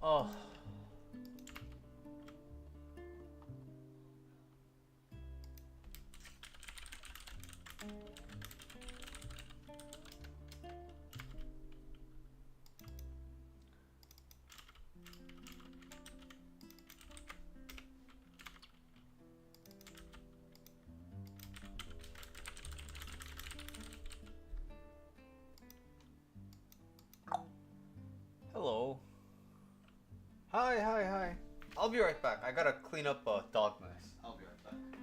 Oh, hello. Hi, hi, hi. I'll be right back. I gotta clean up a dog mess. I'll be right back.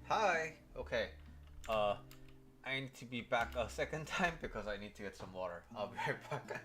Hi. Okay. Uh, I need to be back a second time because I need to get some water. I'll be right back.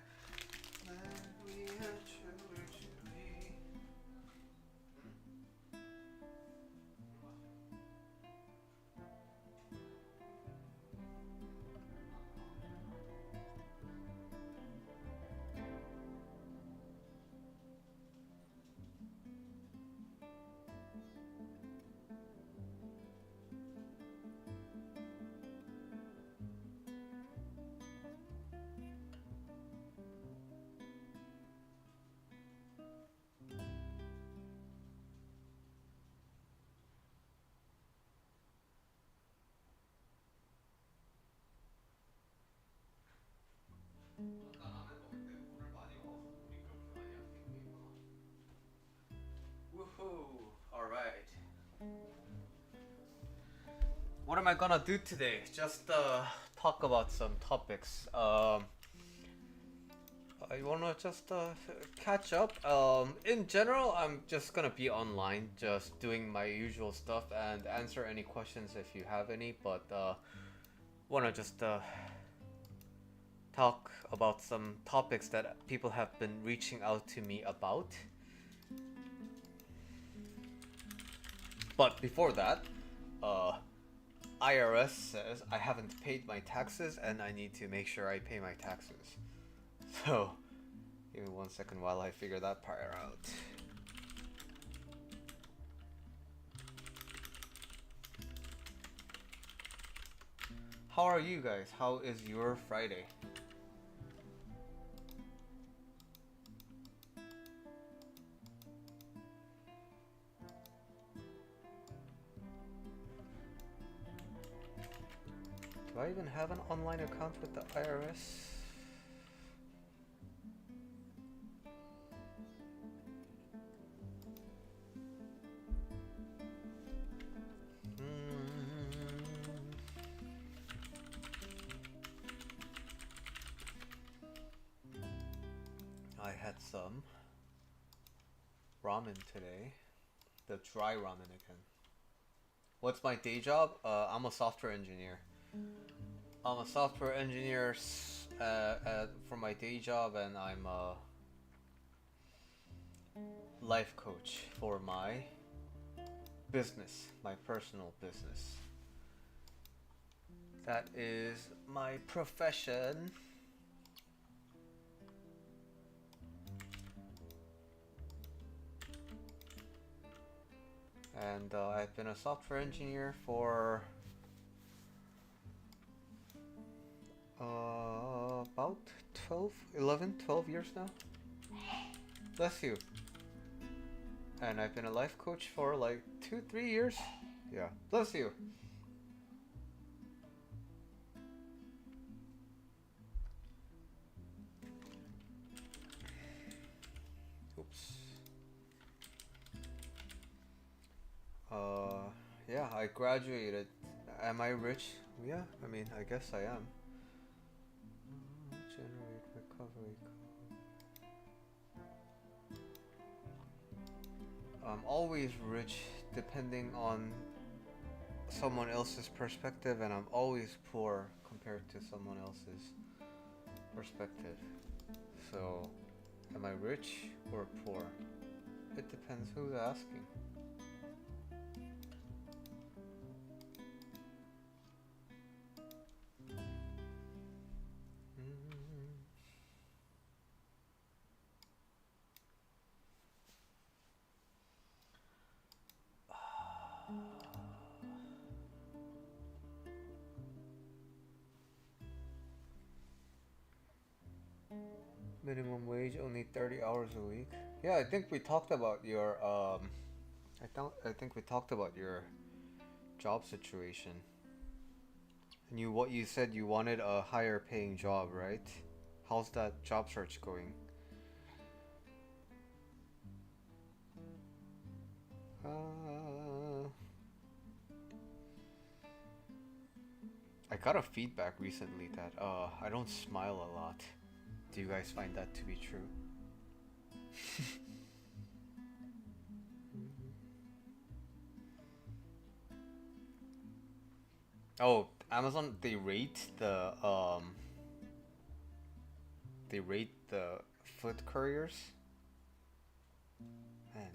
Woohoo! All right. What am I gonna do today? Just talk about some topics. I wanna just catch up. In general, I'm just gonna be online, just doing my usual stuff and answer any questions if you have any. But wanna just talk about some topics that people have been reaching out to me about. But before that, IRS says I haven't paid my taxes and I need to make sure I pay my taxes. So, give me 1 second while I figure that part out. How are you guys? How is your Friday? Do I even have an online account with the IRS? I had some ramen today. the dry ramen again. What's my day job? I'm a software engineer. I'm a software engineer for my day job, and I'm a life coach for my business, my personal business. That is my profession. And I've been a software engineer for about 12, 11, 12 years now. Bless you. And I've been a life coach for like 2, 3 years. Yeah, bless you. Oops. Yeah, I graduated. Am I rich? Yeah, I mean, I guess I am. Generate recovery. I'm always rich depending on someone else's perspective, and I'm always poor compared to someone else's perspective. So, am I rich or poor? It depends who's asking. Minimum wage only 30 hours a week. Yeah, I think we talked about your I think we talked about your job situation. And what you said you wanted a higher paying job, right? How's that job search going? Uh, I got a feedback recently that I don't smile a lot. Do you guys find that to be true? Oh, Amazon, they rate the food couriers, and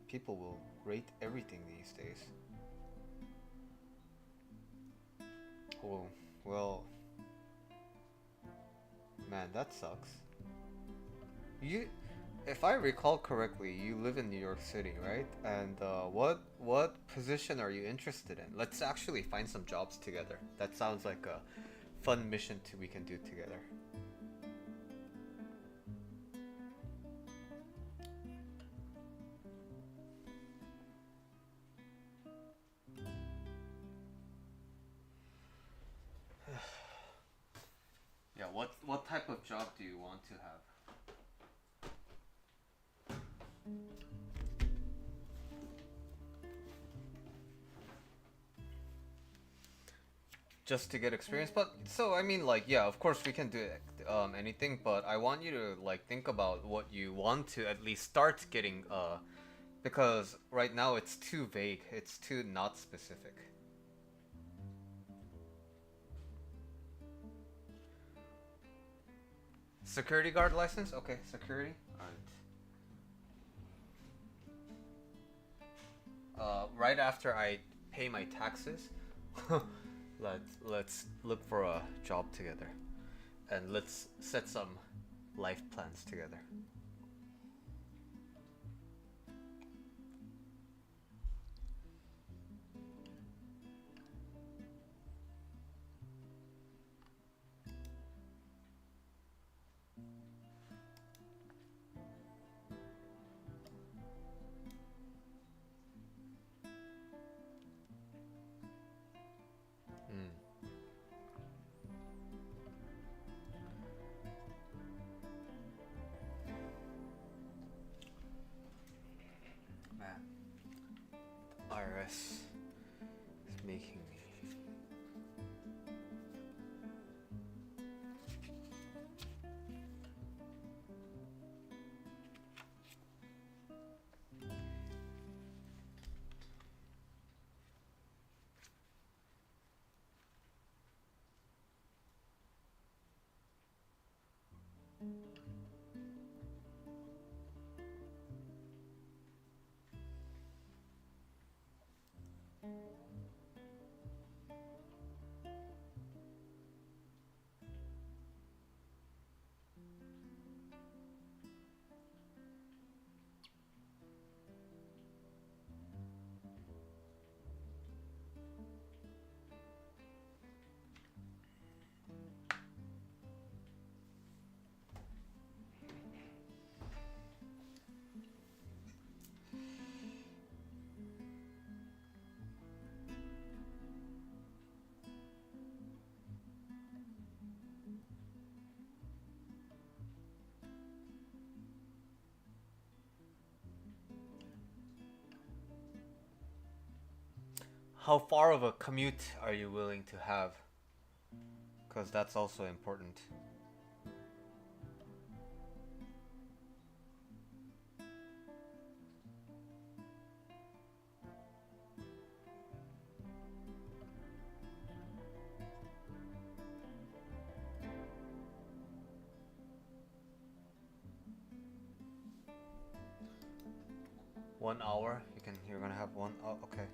people will rate everything these days. Oh, well, man, that sucks. You, if I recall correctly, you live in New York City, right? And what position are you interested in? Let's actually find some jobs together. That sounds like a fun mission we can do together. Yeah, what type of job do you want to have? Just to get experience, but so I mean, like, yeah, of course we can do anything, but I want you to like think about what you want to at least start getting, because right now it's too vague, it's too not specific. Security guard license? Okay, security. Right after I pay my taxes, let's look for a job together, and let's set some life plans together. Mm, man, IRS is making me. how far of a commute are you willing to have? Because that's also important. One hour? You're gonna have one. Oh, okay.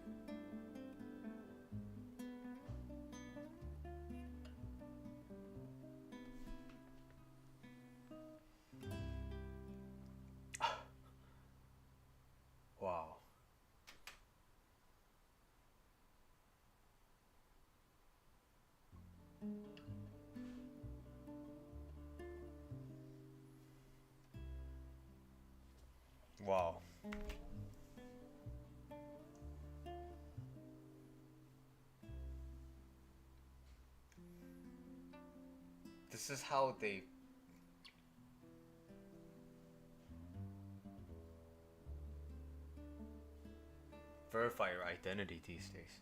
Wow. Wow. This is how they verify your identity these days.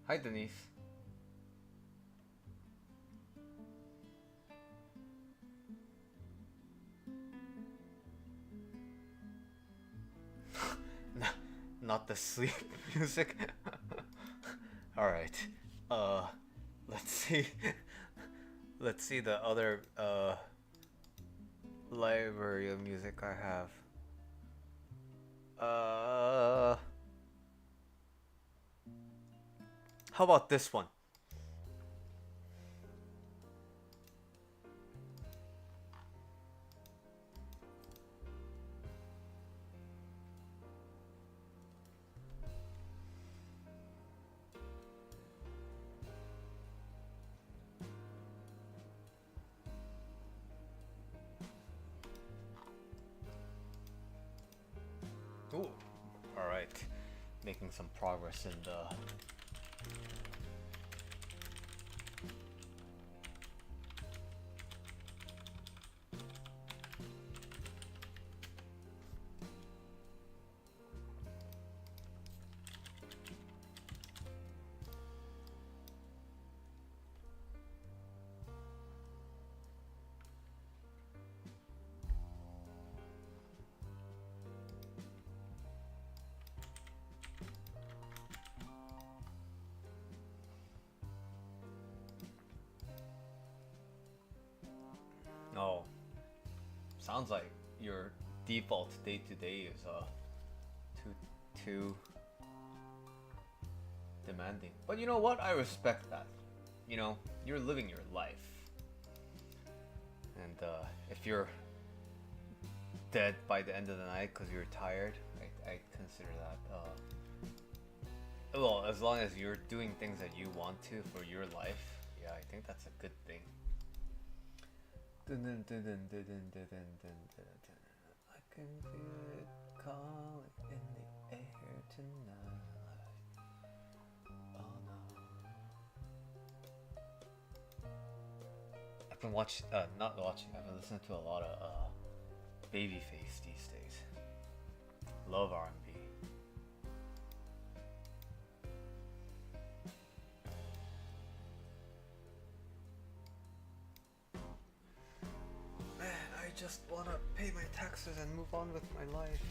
Hi, Denise. Not the sleep music. All right. Let's see. Let's see the other library of music I have. How about this one? Ooh, all right. Making some progress in the. Oh, sounds like your default day to day is too demanding. But you know what? I respect that. You know, you're living your life. And if you're dead by the end of the night because you're tired, I consider that. Well, as long as you're doing things that you want to for your life, yeah, I think that's a good thing. I can feel it calling in the air tonight. Oh no. I've been not watching, I've been listening to a lot of Babyface these days. Love R&B. Man, I just wanna pay my taxes and move on with my life.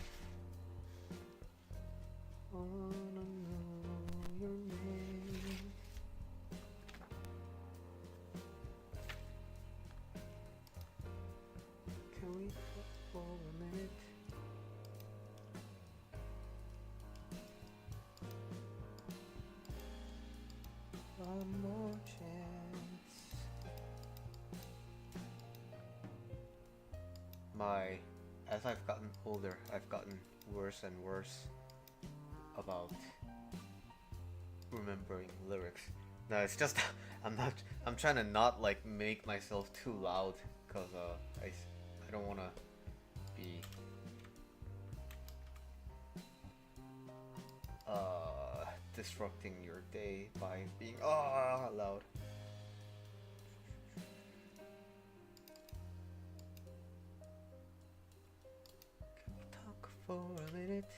Wanna know your name. Can we talk for a minute? One more chance. As I've gotten older, I've gotten worse and worse about remembering lyrics. No, it's just I'm trying to not like make myself too loud because I don't want to be disrupting your day by being loud. Can we talk for a minute?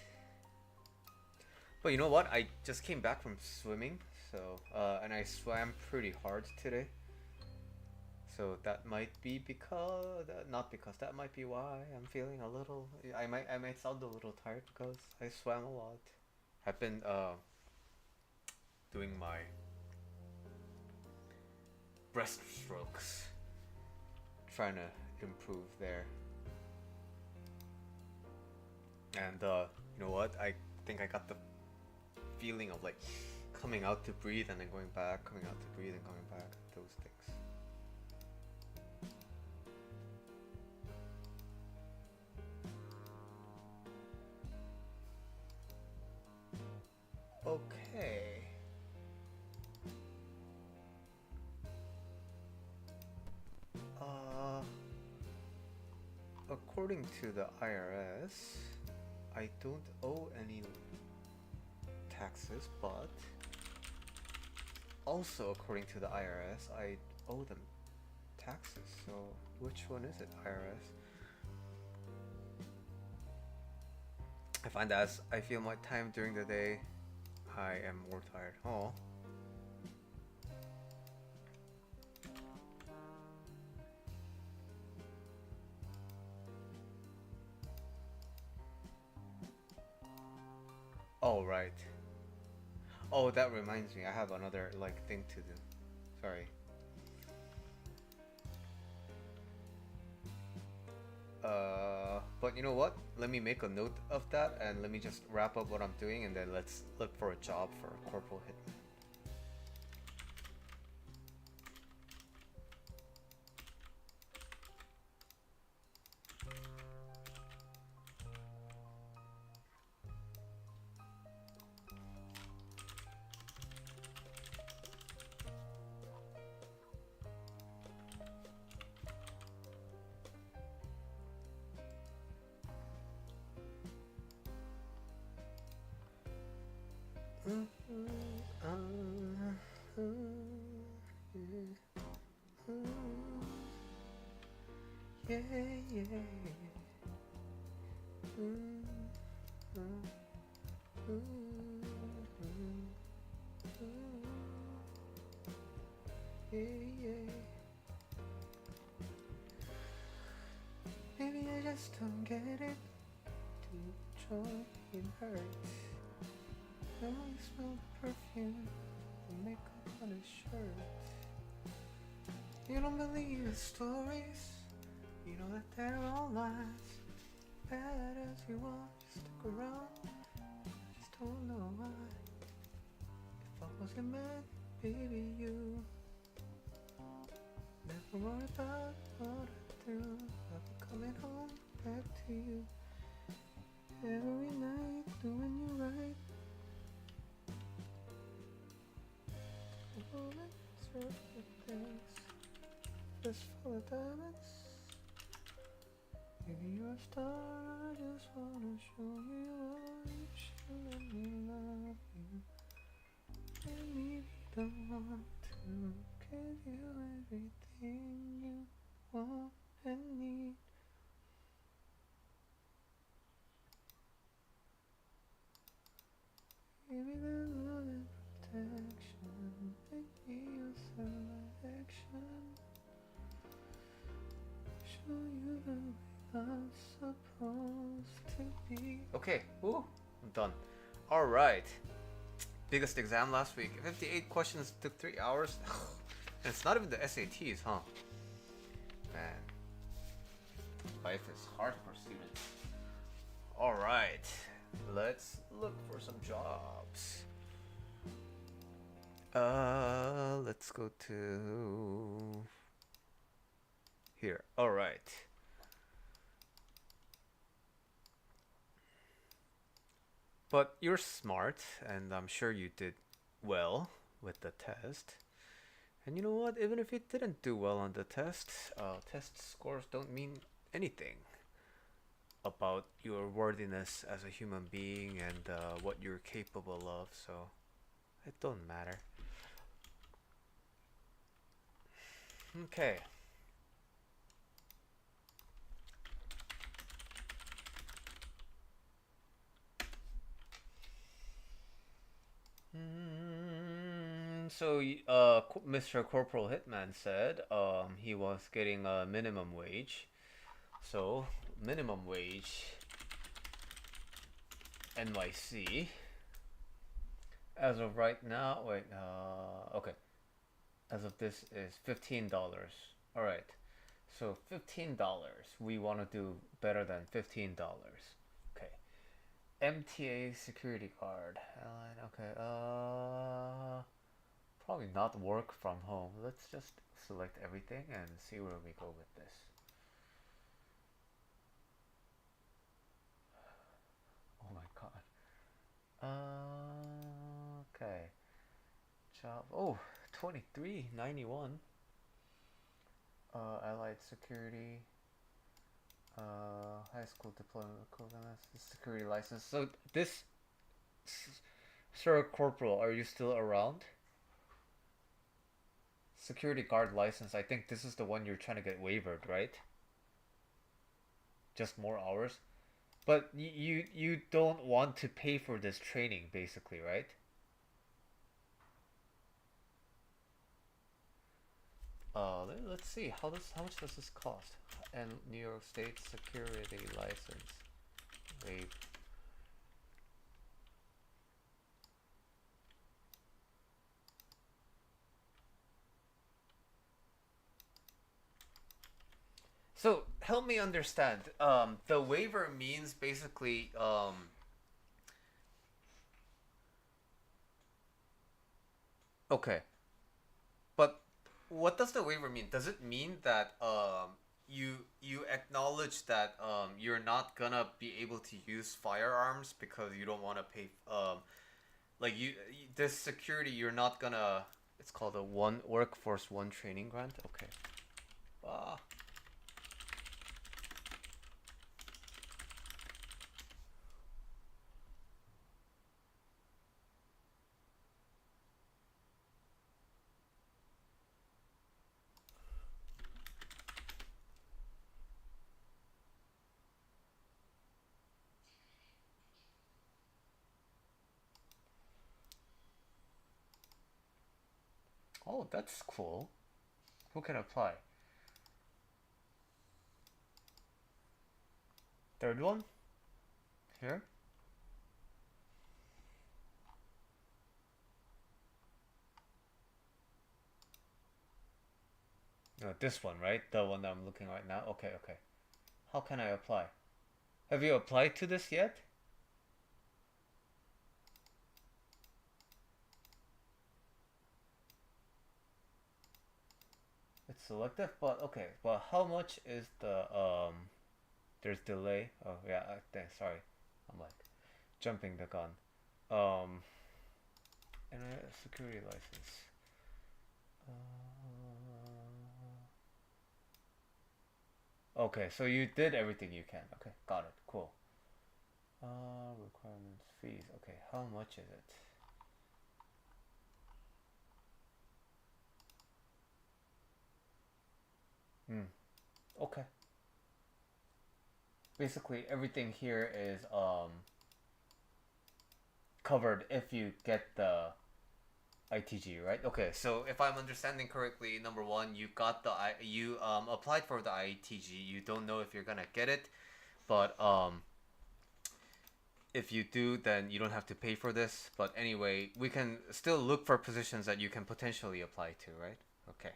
But But you know what? I just came back from swimming, so and I swam pretty hard today. So that might be because, not because, that might be why I'm feeling a little. I might sound a little tired because I swam a lot. I've been doing my breaststrokes, trying to improve there. And you know what? I think I got the feeling of like coming out to breathe and then going back, coming out to breathe and going back. Those things. Okay. Uh, According to the IRS, I don't owe any taxes, but also according to the IRS, I owe them taxes. So which one is it, IRS? I find that as I feel my time during the day, I am more tired. Oh. Oh, right. Oh, that reminds me. I have another like thing to do. Sorry. But you know what? Let me make a note of that and let me just wrap up what I'm doing and then let's look for a job for a corporal hitman. Yeah, yeah. Yeah, yeah. Maybe I just don't get it. Too joy, it hurts. Now you smell the perfume, the makeup on his shirt. You don't believe his stories. You know that they're all lies. Bad as you are, just stick around. I just don't know why. If I was your man, baby, you never worry about what I do. I'll be coming home back to you every night, doing you right. A woman's worth of things, fist full of diamonds. Maybe you're a star, I just wanna show you all. You should let me love you. And maybe don't want to give you everything you want and need. Maybe the love and protection, maybe your selection. Show you the way love's supposed to be. Okay, ooh, I'm done. Alright. Biggest exam last week. 58 questions took 3 hours. And it's not even the SATs, huh? Man. Life is hard for students. Alright. Let's look for some jobs. Let's go to here. Alright. But you're smart, and I'm sure you did well with the test. And you know what? Even if you didn't do well on the test, test scores don't mean anything about your worthiness as a human being and what you're capable of, so it don't matter. Okay. Mr. Corporal Hitman said he was getting a minimum wage. So, minimum wage NYC as of right now. Wait, okay. As of this is $15. All right. So $15. We want to do better than $15. Okay. MTA security guard. Okay. Probably not work from home. Let's just select everything and see where we go with this. Oh my god. Okay. Job. Oh, 2391. Allied security. High school diploma equivalent. Security license. So this, Sir Corporal, are you still around? Security guard license. I think this is the one you're trying to get waived, right? Just more hours. But you don't want to pay for this training, basically, right? Let's see how much does this cost? And New York State security license, waive. So help me understand. The waiver means basically okay, but what does the waiver mean? Does it mean that you acknowledge that you're not gonna be able to use firearms because you don't want to pay like this security you're not gonna, it's called a one workforce one training grant. Okay. Ah. Oh, that's cool. Who can apply? Third one? Here? No, this one, right? The one that I'm looking right now? Okay, okay. How can I apply? Have you applied to this yet? It's selective, but okay. Well, how much is the there's delay. Oh yeah, sorry. I'm like jumping the gun. Um and a security license. Okay, so you did everything you can. Okay, got it. Cool. Requirements, fees. Okay, how much is it? Hmm. Okay. Basically, everything here is covered if you get the ITG, right? Okay, so if I'm understanding correctly, number one, you got the you applied for the ITG. You don't know if you're gonna get it, but if you do, then you don't have to pay for this. But anyway, we can still look for positions that you can potentially apply to, right? Okay.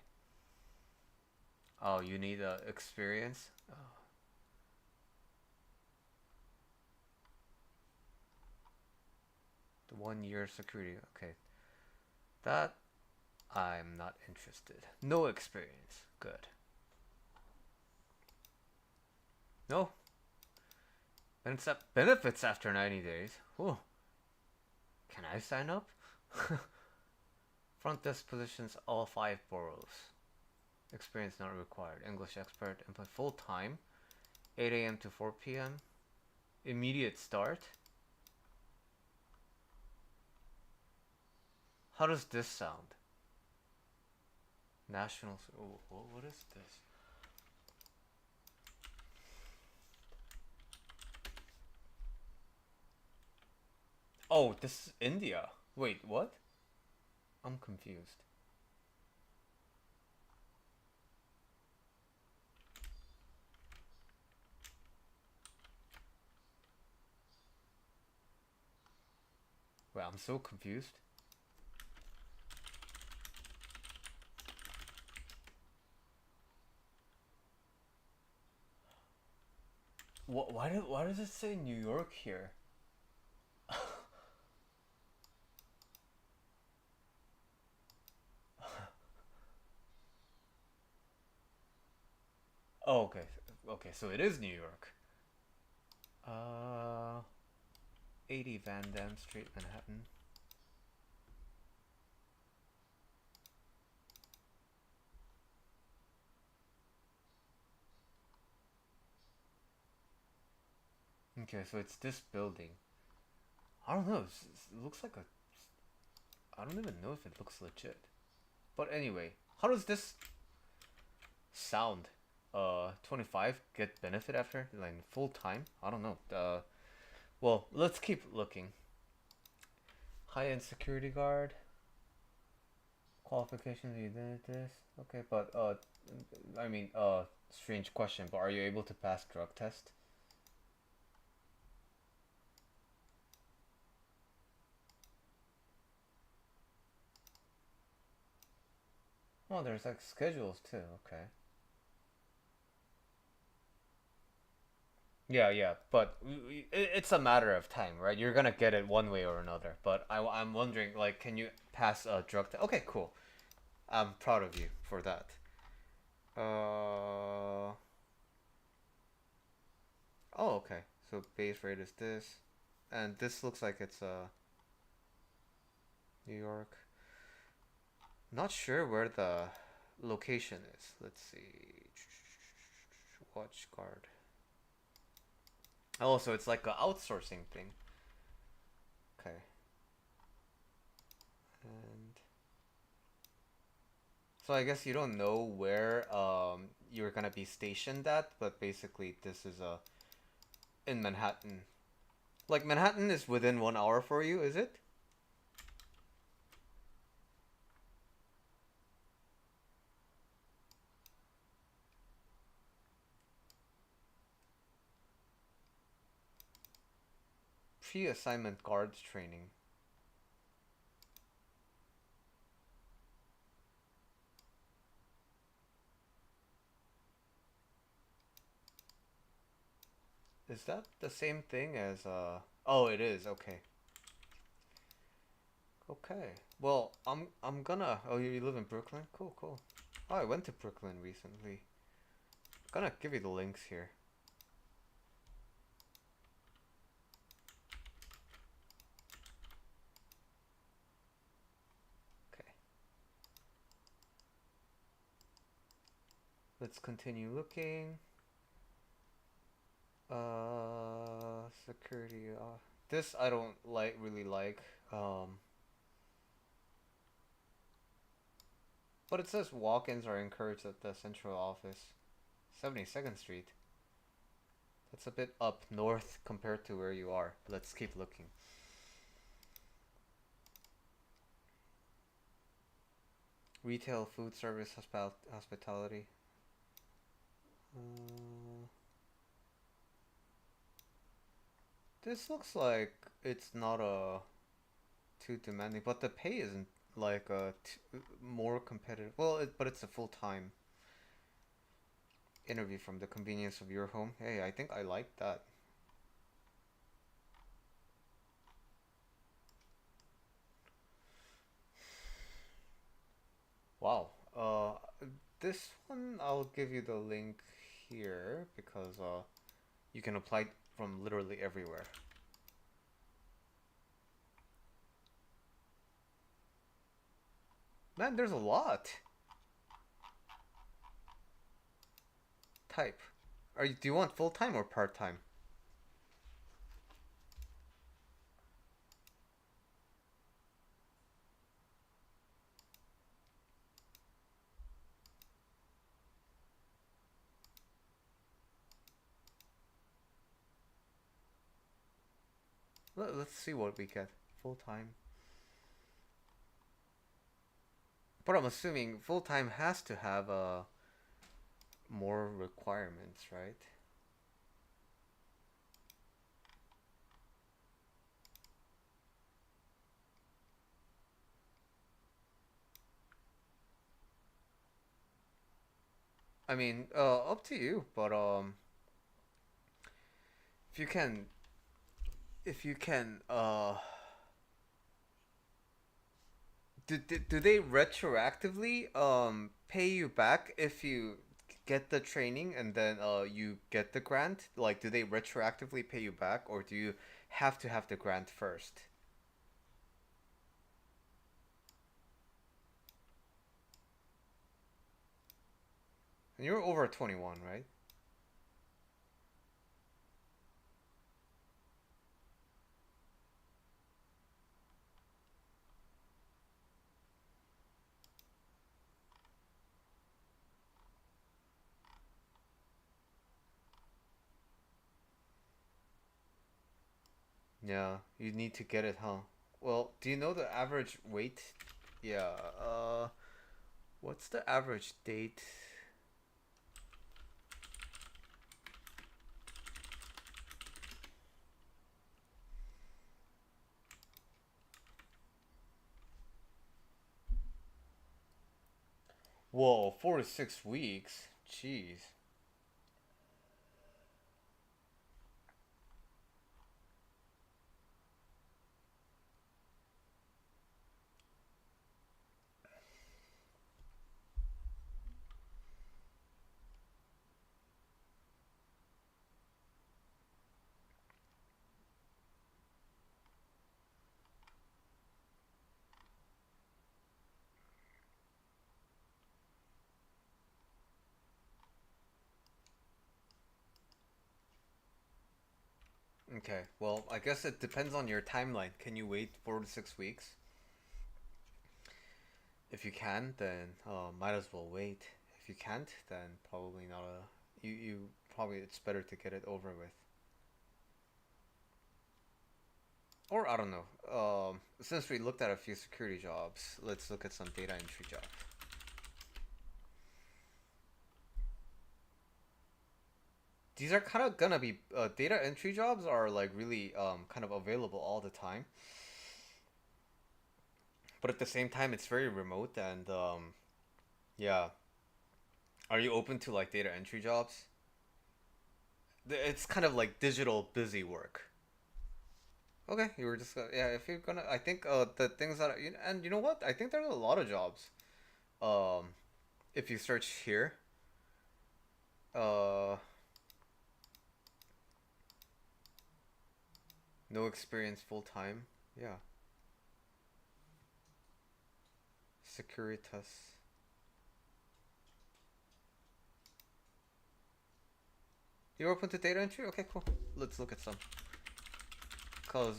Oh, you need experience. Oh. The 1 year security. Okay, that I'm not interested. No experience. Good. No. And it's benefits after 90 days. Whew. Can I sign up? Front desk positions, all 5 boroughs. Experience not required. English expert. Employ full time. 8 a.m. to 4 p.m. Immediate start. How does this sound? National. Oh, what is this? Oh, this is India. Wait, what? I'm confused. Wait, I'm so confused. Why does it say New York here? Oh, okay. Okay, so it is New York. Uh, 80 Van Dam Street, Manhattan. Okay, so it's this building. I don't know. It looks like a. I don't even know if it looks legit. But anyway, how does this sound? 25 get benefit after like full time? I don't know. Well, let's keep looking. High end security guard. Qualifications, you did this. Okay, but I mean, strange question, but are you able to pass drug test? Oh, there's like schedules too. Okay. Yeah, yeah, but it's a matter of time, right? You're gonna get it one way or another. But I'm wondering, like, can you pass a drug test? Okay, cool. I'm proud of you for that. Uh, oh, okay. So base rate is this, and this looks like it's New York. Not sure where the location is. Let's see. Watch guard. Oh, so it's like a outsourcing thing. Okay. And so I guess you don't know where you're gonna be stationed at, but basically this is in Manhattan. Like Manhattan is within 1 hour for you, is it? Pre-assignment guards training. Is that the same thing as Oh, it is. Okay. Okay. Well, I'm gonna. Oh, you live in Brooklyn? Cool, cool. Oh, I went to Brooklyn recently. Gonna give you the links here. Okay. Let's continue looking. Security. This I don't like. Really like. But it says walk-ins are encouraged at the central office, 72nd Street. That's a bit up north compared to where you are. Let's keep looking. Retail, food service, hospitality. Uh, this looks like it's not too demanding, but the pay isn't like more competitive. Well, but it's a full time interview from the convenience of your home. Hey, I think I like that. Wow. This one I'll give you the link here because you can apply from literally everywhere. Man, there's a lot. Type. Do you want full time or part time? Let's see what we get. Full time. But I'm assuming full time has to have more requirements, right? I mean, up to you. But if you can, if you can, do they retroactively pay you back if you get the training and then you get the grant? Like, do they retroactively pay you back, or do you have to have the grant first? And you're over 21, right? Yeah, you need to get it, huh? Well, do you know the average weight? Yeah, what's the average date? Whoa, 4 to 6 weeks. Jeez. Okay, well, I guess it depends on your timeline. Can you wait 4 to 6 weeks? If you can, then might as well wait. If you can't, then probably not a. You probably it's better to get it over with. Or I don't know. Since we looked at a few security jobs, let's look at some data entry jobs. These are kind of gonna be data entry jobs are like really kind of available all the time, but at the same time it's very remote and yeah. Are you open to like data entry jobs? It's kind of like digital busy work. Okay, you were just yeah. If you're gonna, I think the things that and you know what? I think there's a lot of jobs. Um, if you search here, uh, no experience full time. Yeah, Securitas. You're open to data entry? Okay, cool. Let's look at some. Cause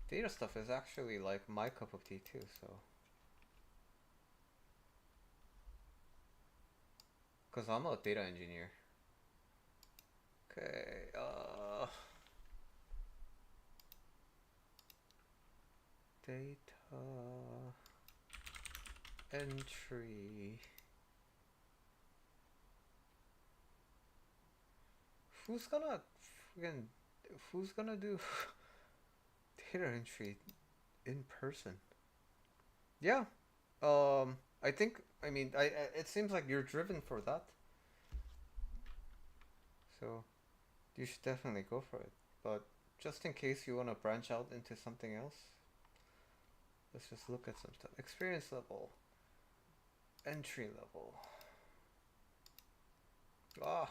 data stuff is actually like my cup of tea too. So, cause I'm a data engineer. Okay. Data entry. Who's gonna friggin' who's gonna do data entry in person? Yeah. I think I mean it seems like you're driven for that. So you should definitely go for it. But just in case you want to branch out into something else, let's just look at some stuff. Experience level, entry level. Ah,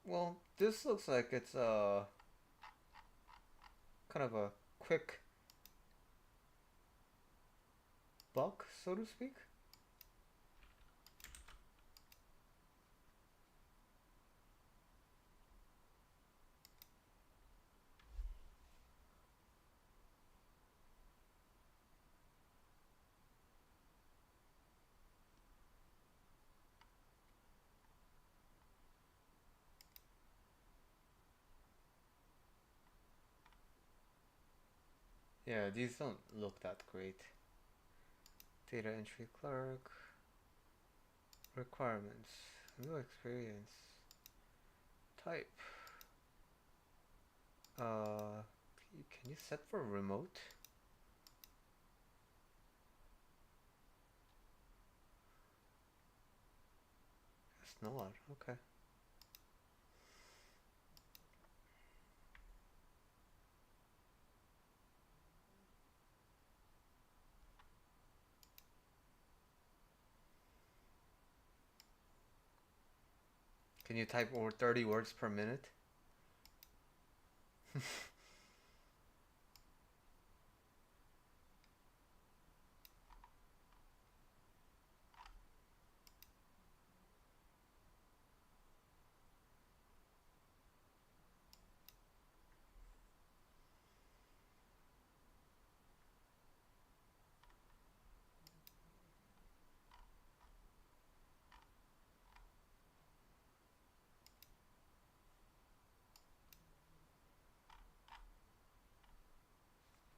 well, this looks like it's kind of a quick buck, so to speak. Yeah, these don't look that great. Data entry clerk. Requirements. New experience. Type. Uh, can you set for remote? It's not. Okay. Can you type over 30 words per minute?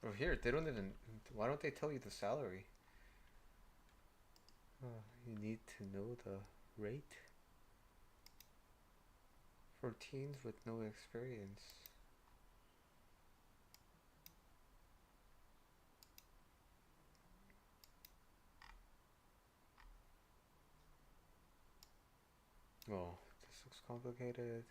Oh, here, they don't even. Why don't they tell you the salary? You need to know the rate for teens with no experience. Oh, this looks complicated.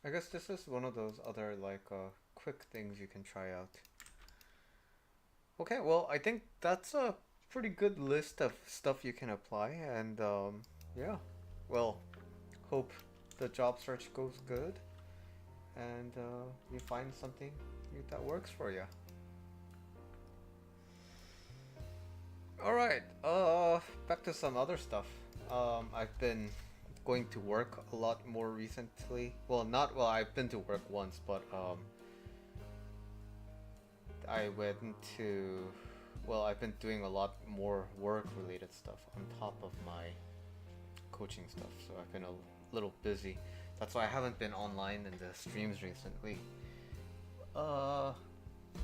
I guess this is one of those other like quick things you can try out. Okay, well, I think that's a pretty good list of stuff you can apply, and yeah, well, hope the job search goes good, and you find something that works for you. All right, back to some other stuff. I've been going to work a lot more recently. Well, not well. I've been to work once, but I went to. Well, I've been doing a lot more work-related stuff on top of my coaching stuff, so I've been a little busy. That's why I haven't been online in the streams recently. Uh,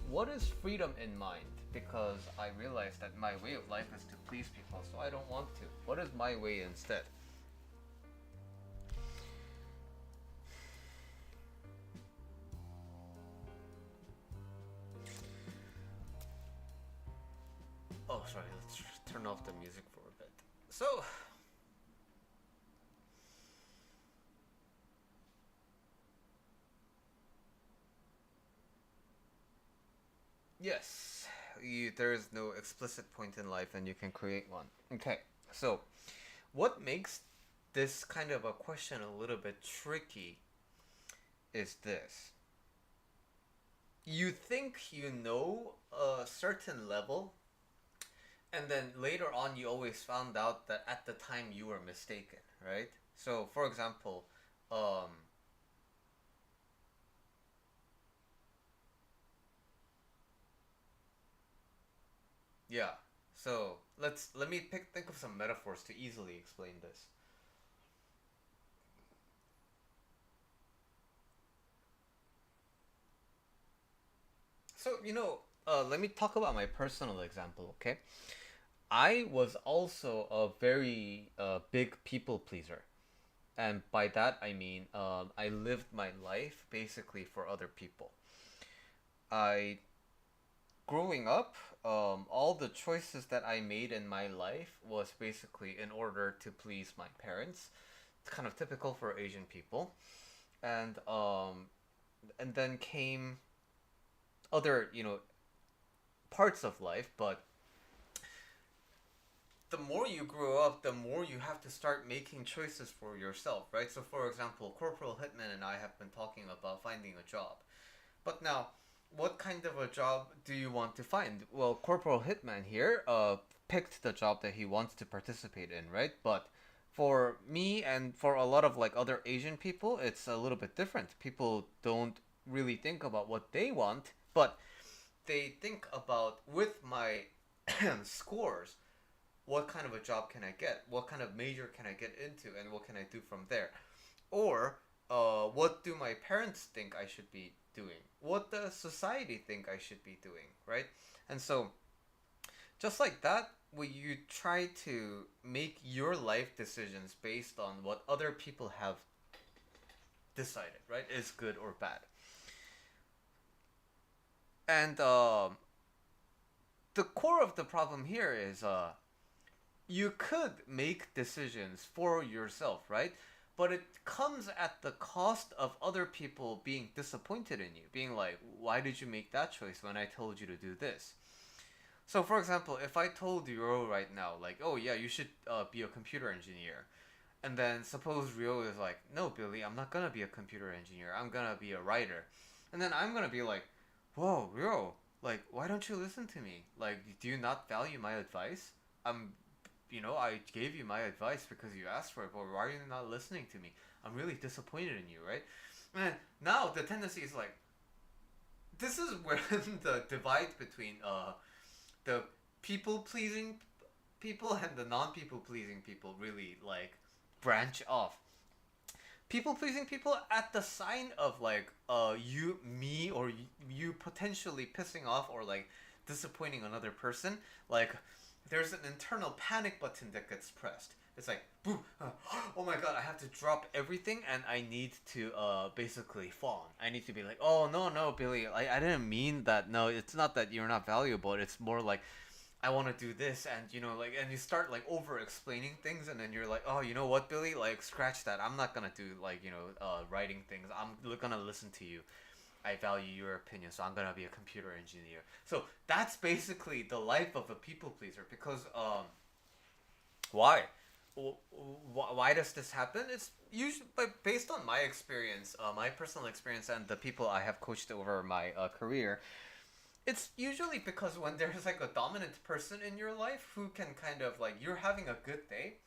what is freedom in mind? Because I realized that my way of life is to please people, so I don't want to. What is my way instead? Oh, sorry, let's turn off the music for a bit. So, yes, there is no explicit point in life, and you can create one. Okay, so what makes this kind of a question a little bit tricky is this. You think you know a certain level, and then later on you always found out that at the time you were mistaken, right? So, for example, um, yeah. So let me think of some metaphors to easily explain this. So let me talk about my personal example, okay? I was also a very big people pleaser. And by that I mean I lived my life basically for other people. I growing up, all the choices that I made in my life was basically in order to please my parents. It's kind of typical for Asian people, and then came other parts of life, but the more you grow up, the more you have to start making choices for yourself, right? So, for example, Corporal Hitman and I have been talking about finding a job. But now, what kind of a job do you want to find? Well, Corporal Hitman here picked the job that he wants to participate in, right? But for me and for a lot of like other Asian people, it's a little bit different. People don't really think about what they want, but they think about with my scores, what kind of a job can I get? What kind of major can I get into, and what can I do from there? Or what do my parents think I should be doing? What does society think I should be doing, right? And so, just like that, you try to make your life decisions based on what other people have decided, right? Is good or bad. And the core of the problem here is you could make decisions for yourself, right? But it comes at the cost of other people being disappointed in you, being like, why did you make that choice when I told you to do this? So, for example, if I told Ryo right now, like, oh yeah, you should be a computer engineer, and then suppose Ryo is like, no, Billy, I'm not gonna be a computer engineer, I'm gonna be a writer. And then I'm gonna be like, whoa, Ryo, like, why don't you listen to me? Like, do you not value my advice? I'm I gave you my advice because you asked for it, but why are you not listening to me? I'm really disappointed in you, right? And now the tendency is like, this is where the divide between the people pleasing people and the non people pleasing people really like branch off. People pleasing people at the sign of like you me or you potentially pissing off or like disappointing another person, like there's an internal panic button that gets pressed. It's like, boom, oh my god, I have to drop everything and I need to basically fawn. I need to be like, oh no, no, Billy, I didn't mean that. No, it's not that you're not valuable. It's more like, I want to do this and, like, and you start like over explaining things and then you're like, oh, you know what, Billy? Like, scratch that. I'm not gonna do like, writing things. I'm gonna listen to you. I value your opinion, so I'm gonna be a computer engineer. So that's basically the life of a people pleaser. Because why? Why does this happen? It's usually based on my experience, my personal experience, and the people I have coached over my career. It's usually because when there's like a dominant person in your life who can kind of like you're having a good day,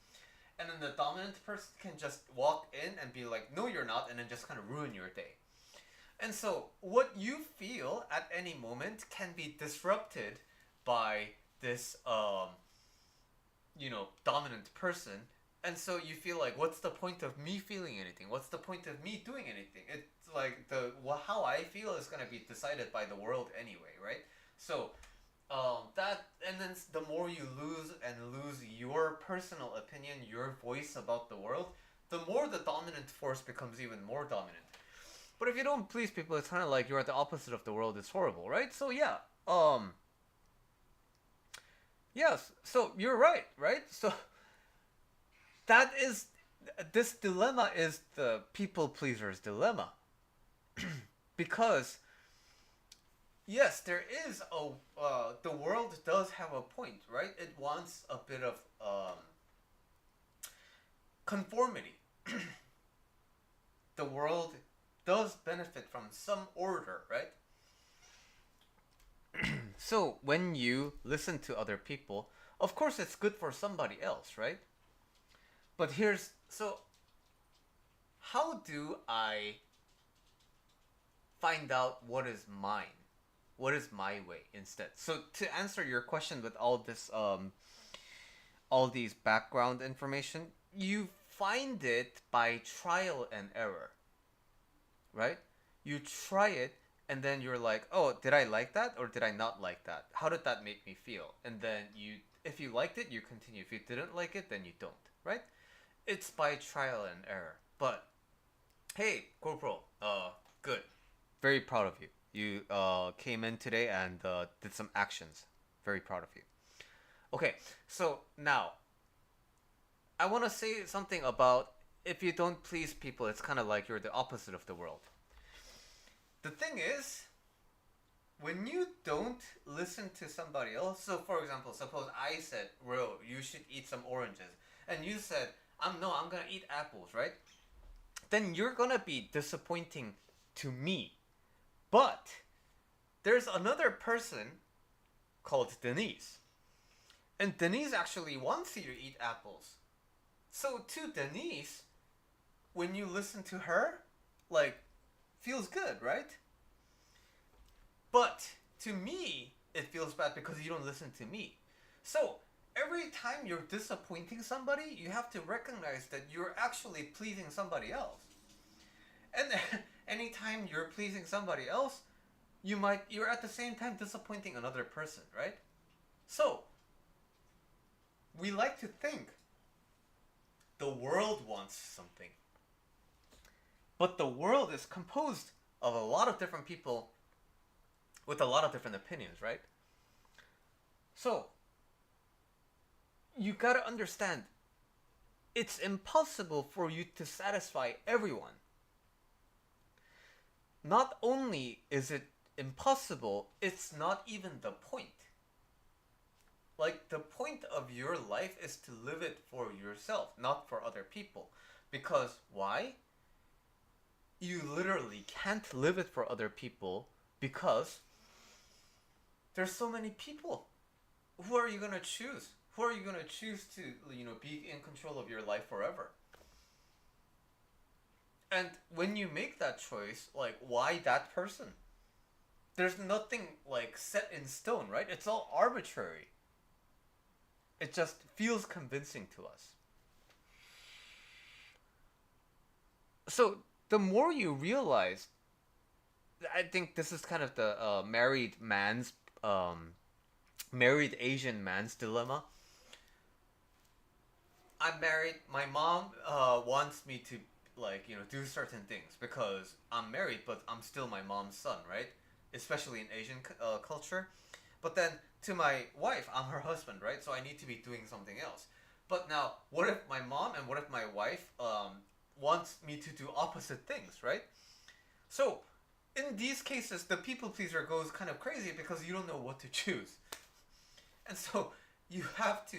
and then the dominant person can just walk in and be like, "No, you're not," and then just kind of ruin your day. And so, what you feel at any moment can be disrupted by this, dominant person. And so you feel like, what's the point of me feeling anything? What's the point of me doing anything? It's like how I feel is gonna be decided by the world anyway, right? So, that and then the more you lose your personal opinion, your voice about the world, the more the dominant force becomes even more dominant. But if you don't please people, it's kind of like you're at the opposite of the world. It's horrible, right? So yeah, yes. So you're right, right? So that is this dilemma is the people pleaser's dilemma, because yes, there is a the world does have a point, right? It wants a bit of conformity. The world does benefit from some order, right? So when you listen to other people, of course it's good for somebody else, right? But here's so how do I find out what is mine? What is my way instead? So to answer your question with all this all these background information, you find it by trial and error, right? You try it and then you're like, "Oh, did I like that or did I not like that? How did that make me feel?" And then if you liked it, you continue. If you didn't like it, then you don't, right? It's by trial and error. But hey, Corporal, good. Very proud of you. You came in today and did some actions. Very proud of you. Okay, so now I want to say something about if you don't please people, it's kind of like you're the opposite of the world. The thing is, when you don't listen to somebody else, so for example, suppose I said, "Bro, you should eat some oranges," and you said, I'm gonna eat apples," right? Then you're gonna be disappointing to me. But there's another person called Denise. And Denise actually wants you to eat apples. So to Denise, when you listen to her, like, feels good, right? But to me, it feels bad because you don't listen to me. So every time you're disappointing somebody, you have to recognize that you're actually pleasing somebody else. And anytime you're pleasing somebody else, you're at the same time disappointing another person, right? So we like to think the world wants something. But the world is composed of a lot of different people with a lot of different opinions, right? So you gotta understand, it's impossible for you to satisfy everyone. Not only is it impossible, it's not even the point. Like, the point of your life is to live it for yourself, not for other people. Because why? You literally can't live it for other people because there's so many people. Who are you gonna choose? Who are you gonna choose to, be in control of your life forever? And when you make that choice, like, why that person? There's nothing, like, set in stone, right? It's all arbitrary. It just feels convincing to us. So the more you realize, I think this is kind of the married Asian man's dilemma. I'm married. My mom wants me to, like, do certain things because I'm married, but I'm still my mom's son, right? Especially in Asian culture. But then to my wife, I'm her husband, right? So I need to be doing something else. But now, what if my mom and what if my wife wants me to do opposite things, right? So in these cases, the people pleaser goes kind of crazy because you don't know what to choose. And so you have to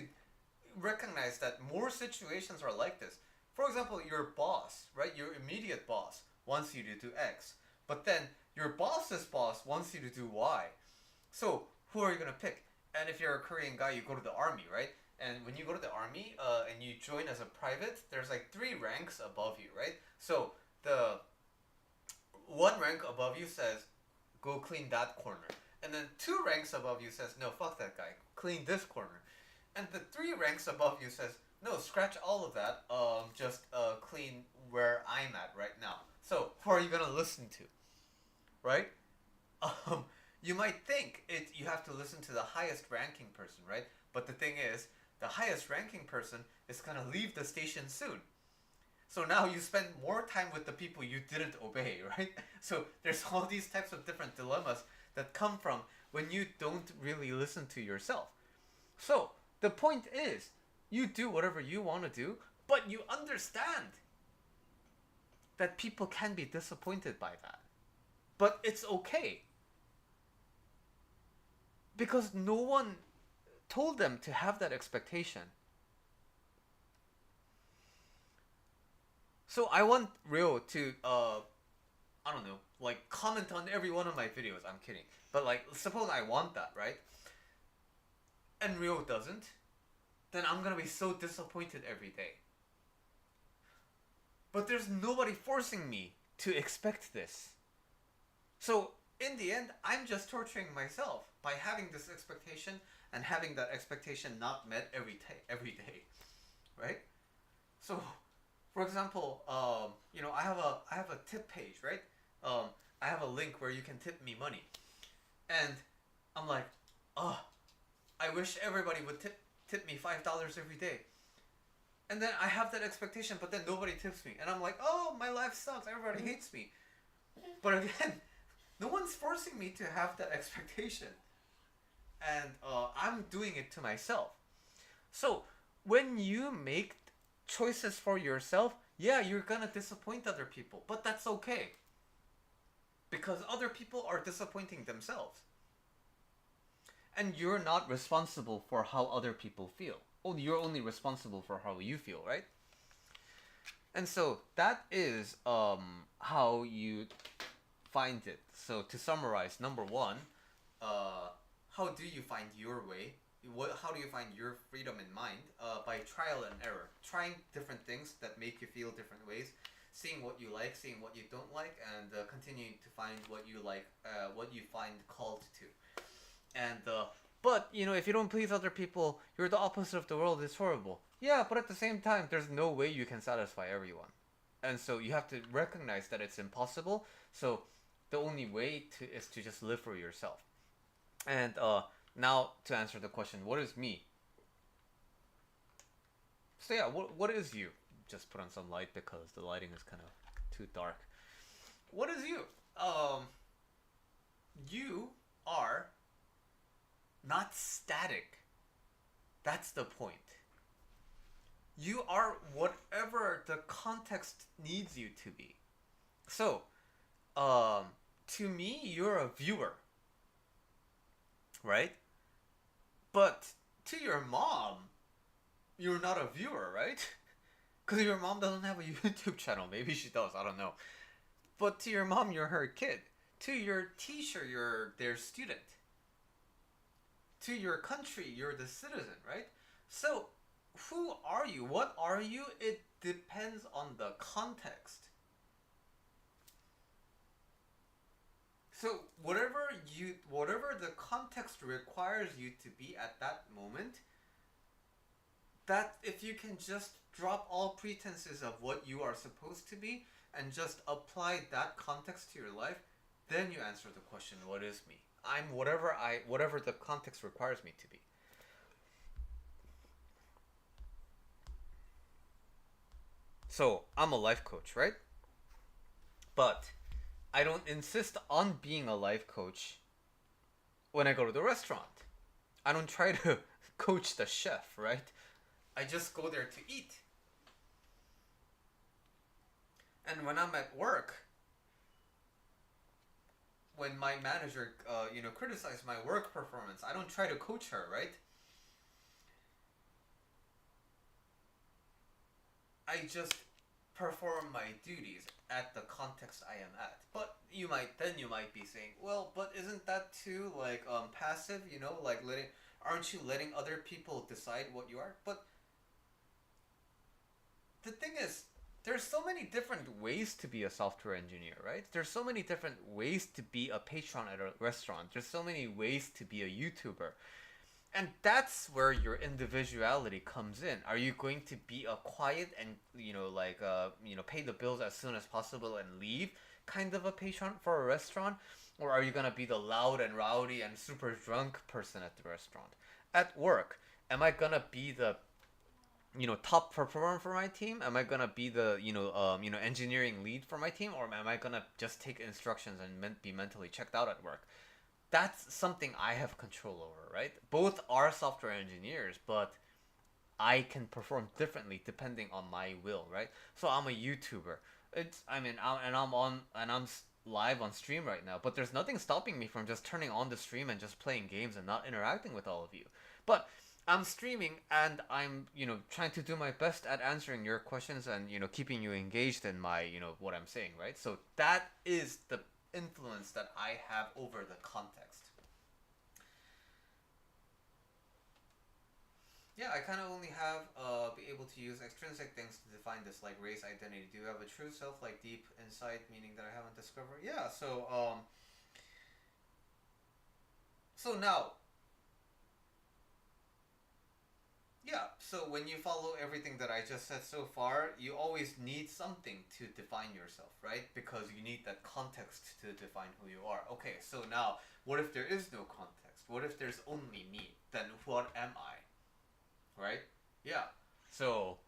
recognize that more situations are like this. For example, your boss, right? Your immediate boss wants you to do X, but then your boss's boss wants you to do Y. So who are you gonna pick? And if you're a Korean guy, you go to the army, right? And when you go to the army and you join as a private, there's like 3 ranks above you, right? So the 1 rank above you says, go clean that corner. And then 2 ranks above you says, no, fuck that guy, clean this corner. And the 3 ranks above you says, no, scratch all of that, just clean where I'm at right now. So who are you gonna listen to, right? You might think you have to listen to the highest ranking person, right? But the thing is, the highest ranking person is gonna leave the station soon. So now you spend more time with the people you didn't obey, right? So there's all these types of different dilemmas that come from when you don't really listen to yourself. So the point is, you do whatever you want to do, but you understand that people can be disappointed by that. But it's okay. Because no one told them to have that expectation. So I want Ryo to, I don't know, like, comment on every one of my videos. I'm kidding. But, like, suppose I want that, right? And Ryo doesn't. Then I'm gonna be so disappointed every day. But there's nobody forcing me to expect this. So, in the end, I'm just torturing myself by having this expectation and having that expectation not met every day, right? So, for example, I have a tip page, right? I have a link where you can tip me money, and I'm like, oh, I wish everybody would tip me $5 every day. And then I have that expectation, but then nobody tips me, and I'm like, oh, my life sucks. Everybody hates me. But again, no one's forcing me to have that expectation, and I'm doing it to myself. So when you make choices for yourself, yeah, you're gonna disappoint other people, but that's okay. Because other people are disappointing themselves. And you're not responsible for how other people feel. Oh, you're only responsible for how you feel, right? And so that is how you find it. So to summarize, number 1, uh, how do you find your way? How do you find your freedom in mind? By trial and error, trying different things that make you feel different ways, seeing what you like, seeing what you don't like, and continuing to find what you like, what you find called to. And but if you don't please other people, you're the opposite of the world. It's horrible. Yeah, but at the same time, there's no way you can satisfy everyone, and so you have to recognize that it's impossible. So the only way is to just live for yourself. And now to answer the question, what is me? So yeah, what is you? Just put on some light because the lighting is kind of too dark. What is you? Um, you are not static. That's the point. You are whatever the context needs you to be. So, um, to me, you're a viewer, right? But to your mom, you're not a viewer, right? Because your mom doesn't have a YouTube channel. Maybe she does. I don't know. But to your mom, you're her kid. To your teacher, you're their student. To your country, you're the citizen, right? So, who are you? What are you? It depends on the context. So, whatever the context requires you to be at that moment, that if you can just drop all pretenses of what you are supposed to be and just apply that context to your life, then you answer the question, what is me? I'm whatever the context requires me to be. So I'm a life coach, right? But I don't insist on being a life coach when I go to the restaurant. I don't try to coach the chef, right? I just go there to eat. And when I'm at work, when my manager, criticizes my work performance, I don't try to coach her, right? I just perform my duties at the context I am at. But you might be saying, well, but isn't that too like passive? Like letting aren't you letting other people decide what you are? But the thing is, there's so many different ways to be a software engineer, right? There's so many different ways to be a patron at a restaurant. There's so many ways to be a YouTuber. And that's where your individuality comes in. Are you going to be a quiet and pay the bills as soon as possible and leave kind of a patron for a restaurant, or are you gonna be the loud and rowdy and super drunk person at the restaurant? At work, am I gonna be the top performer for my team? Am I gonna be the engineering lead for my team, or am I gonna just take instructions and be mentally checked out at work? That's something I have control over, right? Both are software engineers, but I can perform differently depending on my will, right? So I'm a YouTuber. I'm live on stream right now, but there's nothing stopping me from just turning on the stream and just playing games and not interacting with all of you. But I'm streaming and I'm, trying to do my best at answering your questions and, keeping you engaged in my, what I'm saying, right? So that is the influence that I have over the context. Yeah, I kind of only have be able to use extrinsic things to define this, like race identity. Do you have a true self, like deep insight, meaning that I haven't discovered? Yeah. So now, yeah. So when you follow everything that I just said so far, you always need something to define yourself, right? Because you need that context to define who you are. Okay. So now, what if there is no context? What if there's only me? Then what am I? Right? Yeah. So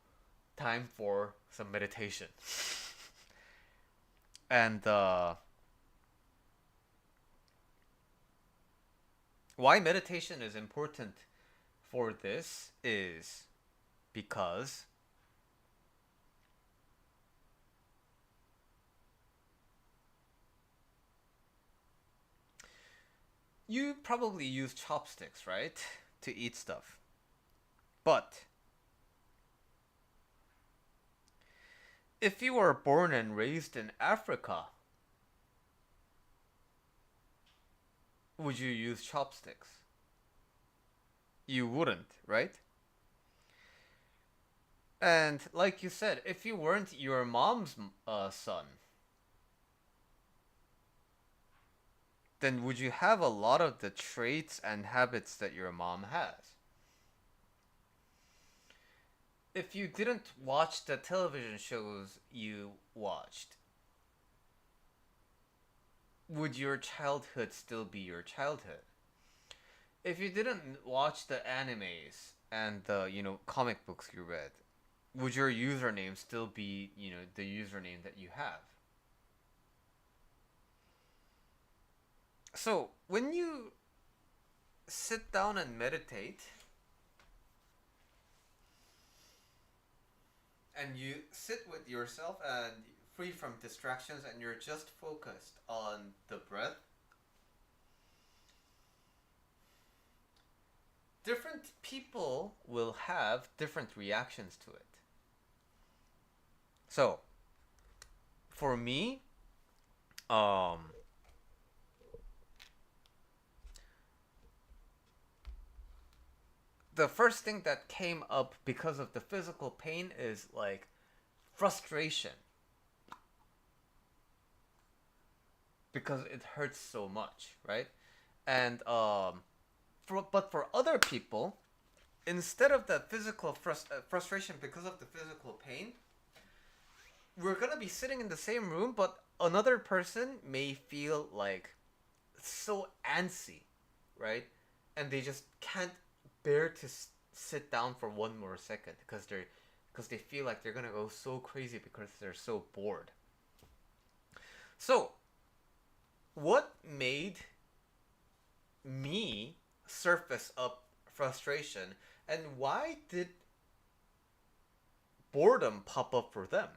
time for some meditation. And why meditation is important for this is because you probably use chopsticks, right? To eat stuff. But if you were born and raised in Africa, would you use chopsticks? You wouldn't, right? And like you said, if you weren't your mom's son, then would you have a lot of the traits and habits that your mom has? If you didn't watch the television shows you watched, would your childhood still be your childhood? If you didn't watch the animes and the, comic books you read, would your username still be, the username that you have? So, when you sit down and meditate and you sit with yourself and free from distractions and you're just focused on the breath, different people will have different reactions to it. So, for me, um, the first thing that came up because of the physical pain is like frustration because it hurts so much, right? And but for other people, instead of the physical frustration because of the physical pain, we're gonna be sitting in the same room, but another person may feel like so antsy, right? And they just can't bear to sit down for one more second because they feel like they're gonna go so crazy because they're so bored. So, what made me surface up frustration, and why did boredom pop up for them?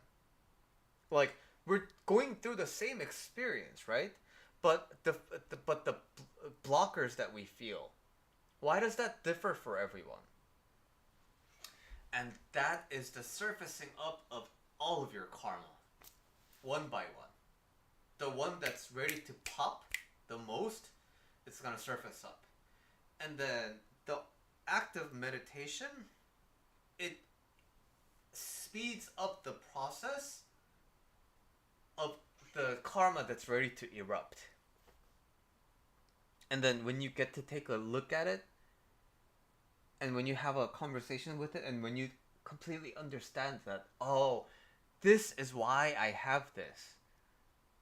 Like, we're going through the same experience, right? But the blockers that we feel, why does that differ for everyone? And that is the surfacing up of all of your karma, one by one. The one that's ready to pop the most, it's gonna surface up. And then the act of meditation, it speeds up the process of the karma that's ready to erupt. And then when you get to take a look at it, and when you have a conversation with it, and when you completely understand that, oh, this is why I have this,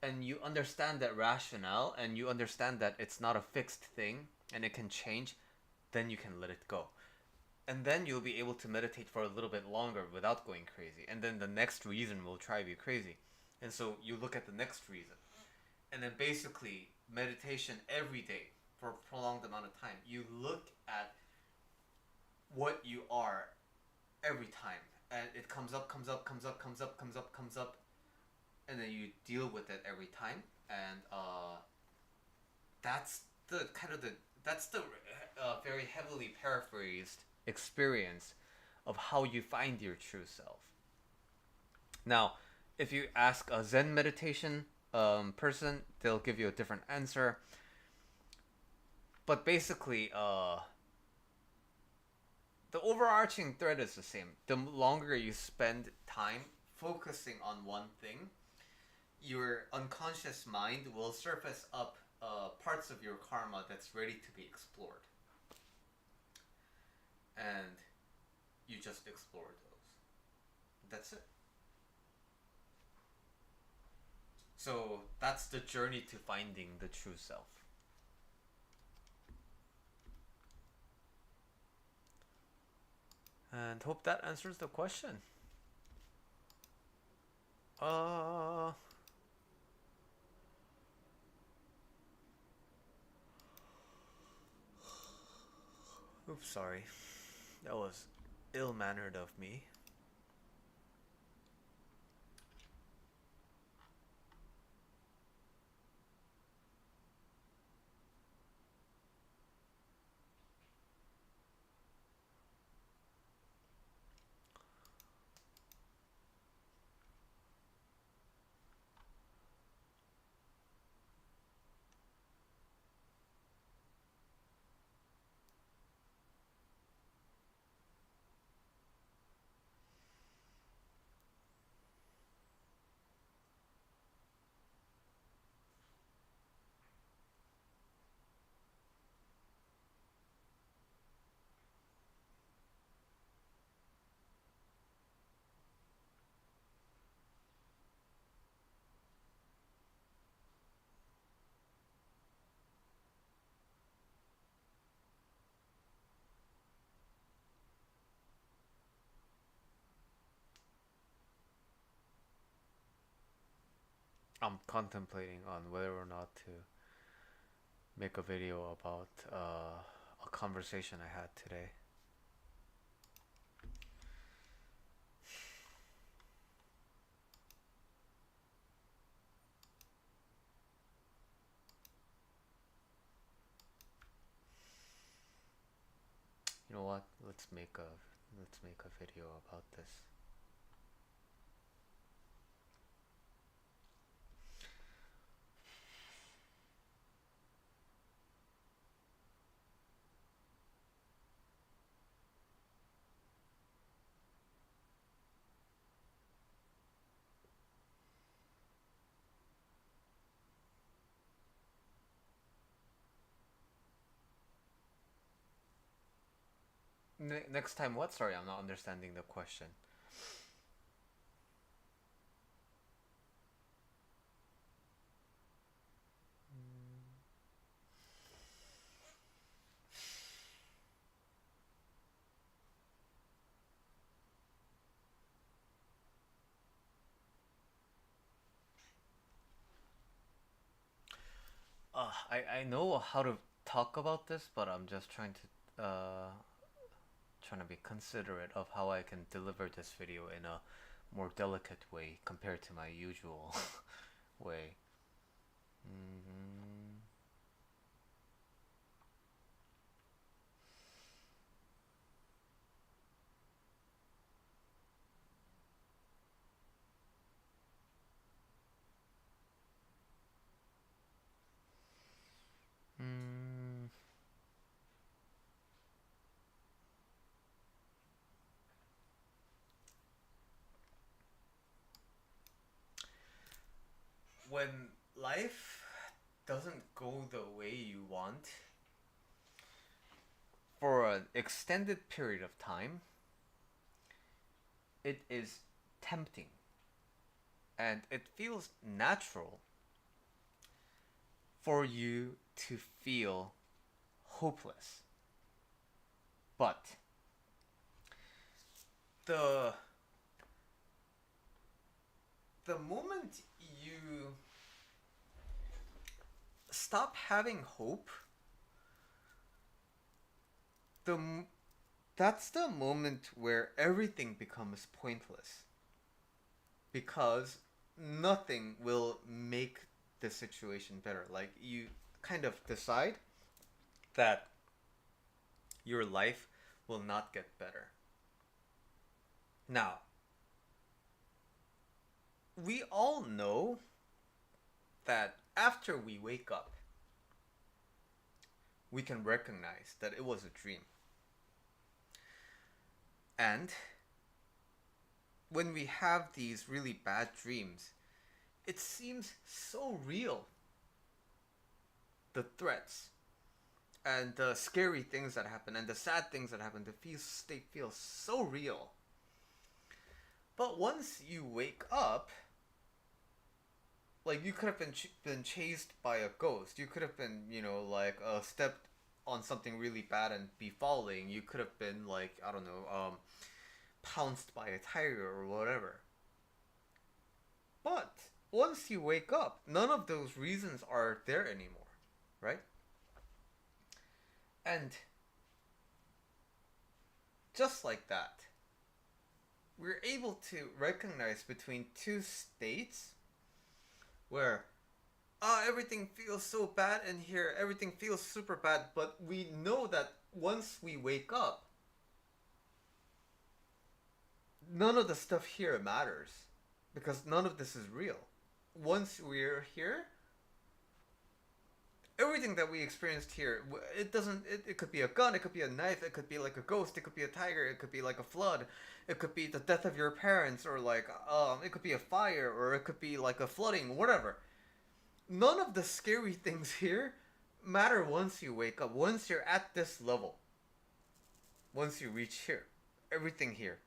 and you understand that rationale, and you understand that it's not a fixed thing and it can change, then you can let it go. And then you'll be able to meditate for a little bit longer without going crazy. And then the next reason will drive you crazy. And so you look at the next reason. And then basically, meditation every day for a prolonged amount of time. You look at what you are every time. And it comes up, comes up, comes up, comes up, comes up, comes up. And then you deal with it every time. And that's the kind of the that's the very heavily paraphrased experience of how you find your true self. Now, if you ask a Zen meditation person, they'll give you a different answer. But basically, the overarching thread is the same. The longer you spend time focusing on one thing, your unconscious mind will surface up parts of your karma that's ready to be explored. And you just explore those. That's it. So that's the journey to finding the true self. And hope that answers the question. Uh Oops, sorry. That was ill-mannered of me. I'm contemplating on whether or not to make a video about a conversation I had today. You know what? Let's make a video about this. Next time, what? Sorry, I'm not understanding the question. I know how to talk about this, but I'm just trying to be considerate of how I can deliver this video in a more delicate way compared to my usual way. Mm-hmm. Mm. When life doesn't go the way you want for an extended period of time, it is tempting and it feels natural for you to feel hopeless. But the the moment you stop having hope, the that's the moment where everything becomes pointless because nothing will make the situation better. Like you kind of decide that your life will not get better. Now, we all know that after we wake up, we can recognize that it was a dream. And when we have these really bad dreams, it seems so real. The threats and the scary things that happen and the sad things that happen, they feel so real. But once you wake up, like you could have been chased by a ghost. You could have been, like stepped on something really bad and be falling. You could have been like, I don't know, pounced by a tiger or whatever. But once you wake up, none of those reasons are there anymore, right? And just like that, we're able to recognize between two states where everything feels so bad in here, everything feels super bad, but we know that once we wake up, none of the stuff here matters because none of this is real. Once we're here, everything that we experienced here, it doesn't. It could be a gun, it could be a knife, it could be like a ghost, it could be a tiger, it could be like a flood, it could be the death of your parents, or like it could be a fire, or it could be like a flooding, whatever. None of the scary things here matter once you wake up. Once you're at this level, once you reach here, everything here,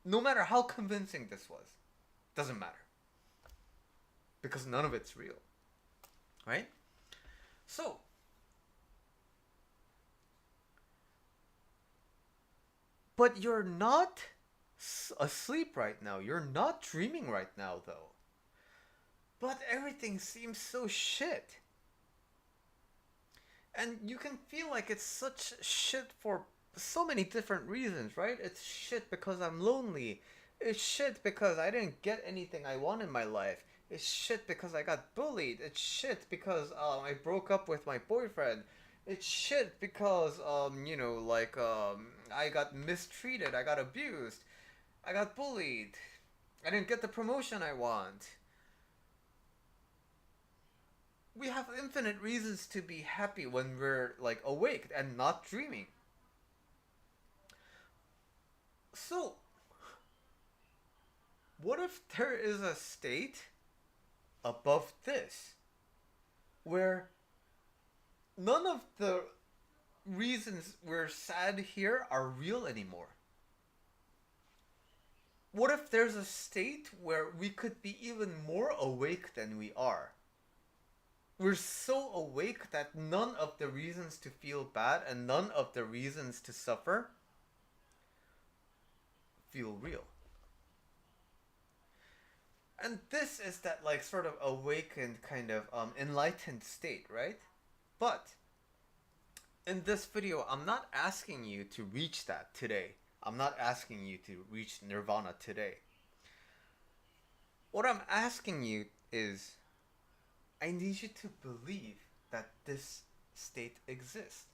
no matter how convincing this was, doesn't matter because none of it's real, right? So, but you're not asleep right now. You're not dreaming right now, though. but everything seems so shit. And you can feel like it's such shit for so many different reasons, right? It's shit because I'm lonely. It's shit because I didn't get anything I want in my life. It's shit because I got bullied. It's shit because I broke up with my boyfriend. It's shit because I got mistreated. I got abused. I got bullied. I didn't get the promotion I want. We have infinite reasons to be happy when we're like awake and not dreaming. So, what if there is a state above this where none of the reasons we're sad here are real anymore? What if there's a state where we could be even more awake than we are? We're so awake that none of the reasons to feel bad and none of the reasons to suffer feel real. And this is that like sort of awakened kind of enlightened state, right? But in this video, I'm not asking you to reach that today. I'm not asking you to reach nirvana today. What I'm asking you is, I need you to believe that this state exists.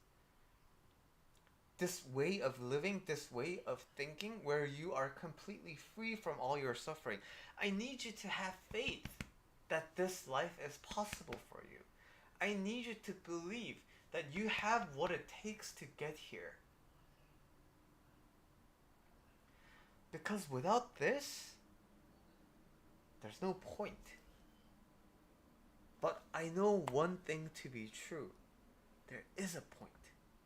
This way of living, this way of thinking, where you are completely free from all your suffering. I need you to have faith that this life is possible for you. I need you to believe that you have what it takes to get here. Because without this, there's no point. But I know one thing to be true. There is a point.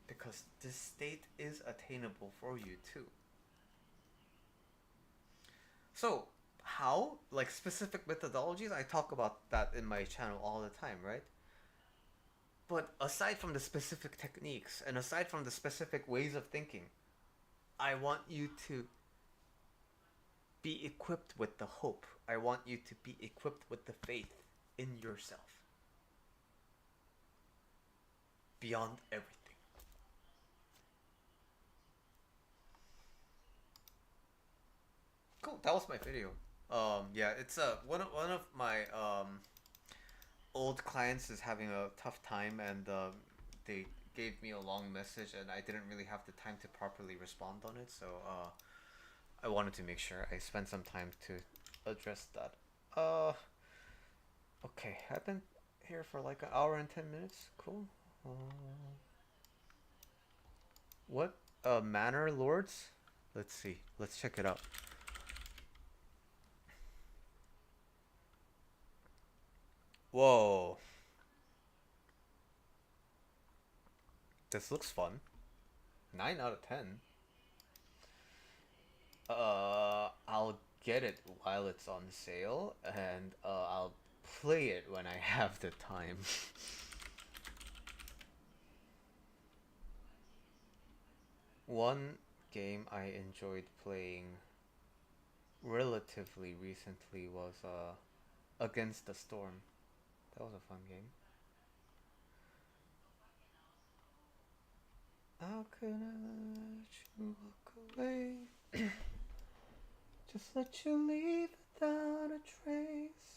Because this state is attainable for you too. So, how? Like specific methodologies, I talk about that in my channel all the time, right? But aside from the specific techniques and aside from the specific ways of thinking, I want you to be equipped with the hope. I want you to be equipped with the faith in yourself. Beyond everything. Cool, that was my video. Yeah, it's one of my old clients is having a tough time, and they gave me a long message, and I didn't really have the time to properly respond on it, so I wanted to make sure I spent some time to address that. Okay, I've been here for like an hour and 10 minutes. Cool. What manor lords? Let's see. Let's check it out. Whoa. This looks fun. 9 out of 10. I'll get it while it's on sale, and I'll play it when I have the time. One game I enjoyed playing relatively recently was Against the Storm. That was a fun game. How could I let you walk away? Just let you leave without a trace.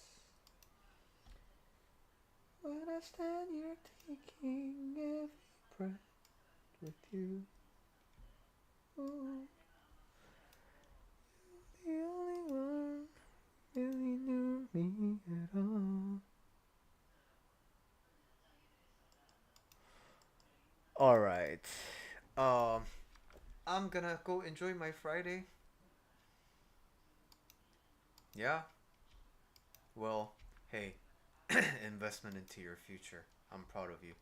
When I stand here taking every breath with you. Oh, you're the only one who really knew me at all. Alright. I'm gonna go enjoy my Friday. Yeah? Well, hey, investment into your future. I'm proud of you.